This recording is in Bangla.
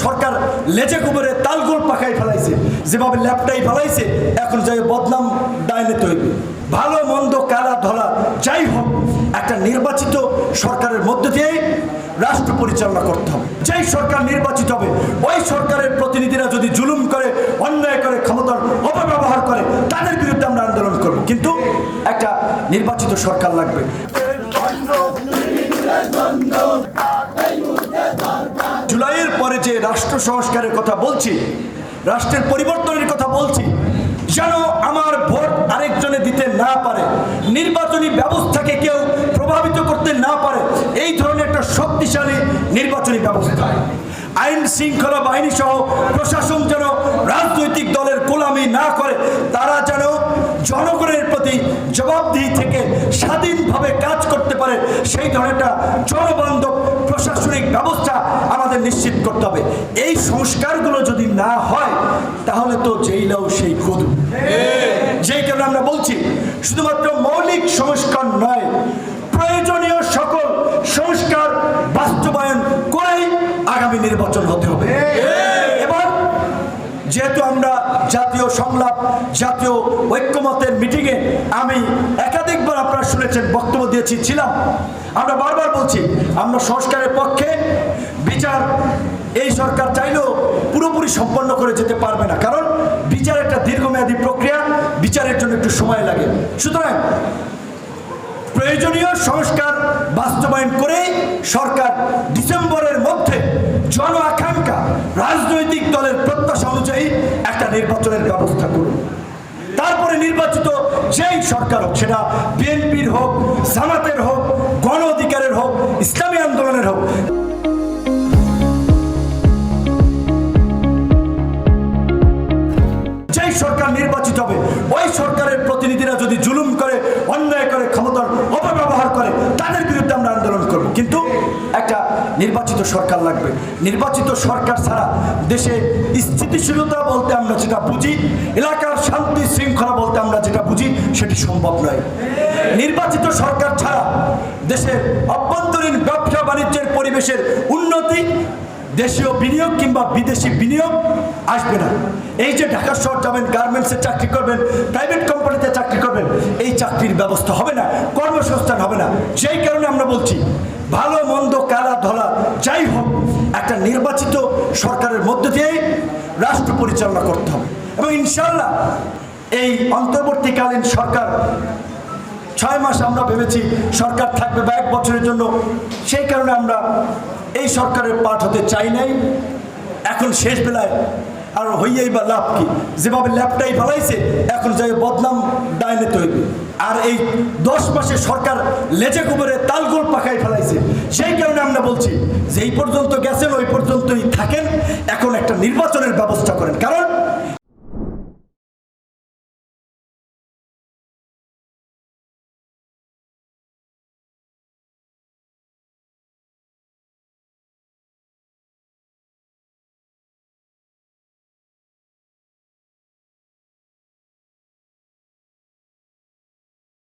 সরকার লেজে কুবেরে তালগোল পাকাই ফেলাইছে, যেভাবে ল্যাপটাই ফেলাইছে, এখন যাই বদনাম ডাইনে তৈরি। ভালো মন্দ কালা ধলা যাই হোক, একটা নির্বাচিত সরকারের মধ্য দিয়েই রাষ্ট্র পরিচালনা করতে হবে। যেই সরকার নির্বাচিত হবে ওই সরকারের প্রতিনিধিরা যদি জুলুম করে, অন্যায় করে, ক্ষমতার অপব্যবহার করে, তাদের বিরুদ্ধে আমরা আন্দোলন করব। কিন্তু একটা নির্বাচিত সরকার লাগবে। জুলাইয়ের পরে যে রাষ্ট্র সংস্কারের কথা বলছি, রাষ্ট্রের পরিবর্তনের কথা বলছি, যেন আমার ভোট আরেকজনে দিতে না পারে, নির্বাচনী ব্যবস্থাকে কেউ প্রভাবিত করতে না পারে, এই ধরনের একটা শক্তিশালী নির্বাচনী ব্যবস্থা, আইন শৃঙ্খলা বাহিনী সহ প্রশাসন যেন রাজনৈতিক দলের গোলামি না করে, তারা যেন জনগণের প্রতি জবাবদিহি থেকে স্বাধীনভাবে কাজ করতে পারে, সেই ধরনের একটা জনবান্ধব প্রশাসনিক ব্যবস্থা আমাদের নিশ্চিত করতে হবে। এই সংস্কারগুলো যদি না হয় তাহলে তো যেই লাউ সেই কদু। যেই কারণে আমরা বলছি শুধুমাত্র মৌলিক সংস্কার নয়, প্রয়োজনীয় সকল সংস্কার বাস্তবায়ন করেই আগামী নির্বাচন হতে হবে। এবার যেহেতু আমরা জাতীয় সংলাপ, জাতীয় ঐক্যমতের মিটিংয়ে আমি একাধিকবার আপনারা শুনেছেন বক্তব্য দিয়েছি, ছিলাম, আমরা বারবার বলছি আমরা সংস্কারের পক্ষে। বিচার এই সরকার চাইলেও পুরোপুরি সম্পন্ন করে যেতে পারবে না, কারণ বিচার একটা দীর্ঘমেয়াদী প্রক্রিয়া, বিচারের জন্য একটু সময় লাগে। সুতরাং প্রয়োজনীয় সংস্কার বাস্তবায়ন করেই সরকার ডিসেম্বরের মধ্যে জন আকাঙ্ক্ষা, রাজনৈতিক দলের প্রত্যাশা অনুযায়ী একটা নির্বাচনের ব্যবস্থা করুন। তারপরে নির্বাচিত যেই সরকার হোক, সেটা বিএনপির হোক, জামাতের হোক, গণ অধিকারের হোক, ইসলামী আন্দোলনের হোক, যেই সরকার নির্বাচিত হবে ওই সরকারের প্রতিনিধিরা যদি জুলুম করে, অন্যায় করে, ক্ষমতার অপব্যবহার করে, তাদের বিরুদ্ধে আমরা আন্দোলন করব। কিন্তু একটা নির্বাচিত সরকার লাগবে। নির্বাচিত সরকার ছাড়া দেশে স্থিতিশীলতা বলতে আমরা যেটা বুঝি, এলাকার শান্তি শৃঙ্খলা বলতে আমরা যেটা বুঝি, সেটি সম্ভব নয়। নির্বাচিত সরকার ছাড়া দেশের অভ্যন্তরীণ ব্যবসা বাণিজ্যের পরিবেশের উন্নতি, দেশীয় বিনিয়োগ কিংবা বিদেশি বিনিয়োগ আসবে না। এই যে ঢাকা শহর যাবেন, গার্মেন্টসে চাকরি করবেন, প্রাইভেট কোম্পানিতে চাকরি করবেন, এই চাকরির ব্যবস্থা হবে না, কর্মসংস্থান হবে না। সেই কারণে আমরা বলছি ভালো মন্দ কালা ধলা যাই হোক, একটা নির্বাচিত সরকারের মধ্য দিয়েই রাষ্ট্র পরিচালনা করতে হবে। এবং ইনশাআল্লাহ এই অন্তর্বর্তীকালীন সরকার 6 মাস আমরা ভেবেছি সরকার থাকবে বা 1 বছরের জন্য, সেই কারণে আমরা এই সরকারের পাঠ হতে চাই নাই। এখন শেষ বেলায় আর হইয়াই বা লাভ কি, যেভাবে ল্যাপটাই ফেলাইছে, এখন যাই বদনাম ডাইনে তৈরি। আর এই 10 মাসে সরকার লেজে কুবেরে তালগোল পাকাই ফেলাইছে, সেই কারণে আমরা বলছি যে এই পর্যন্ত গেছেন ওই পর্যন্তই থাকেন, এখন একটা নির্বাচনের ব্যবস্থা করেন। কারণ